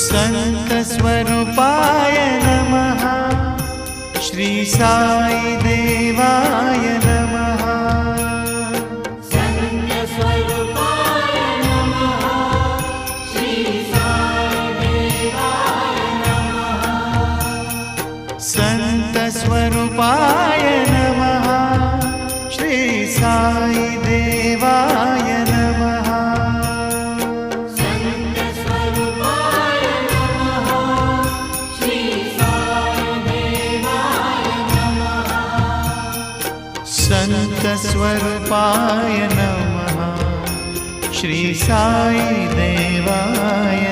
संतस्वरूपाय नमः। श्री साई देवाय नमः। संतस्वरूपाय नमः। श्री साई देवाय नमः। संतस्वरूपाय नमः। श्री साई देवाय नमः। संतस्वरूपाय नमः। श्री साई देवाय नमः। संतस्वरूपाय नमः। श्री साई देवाय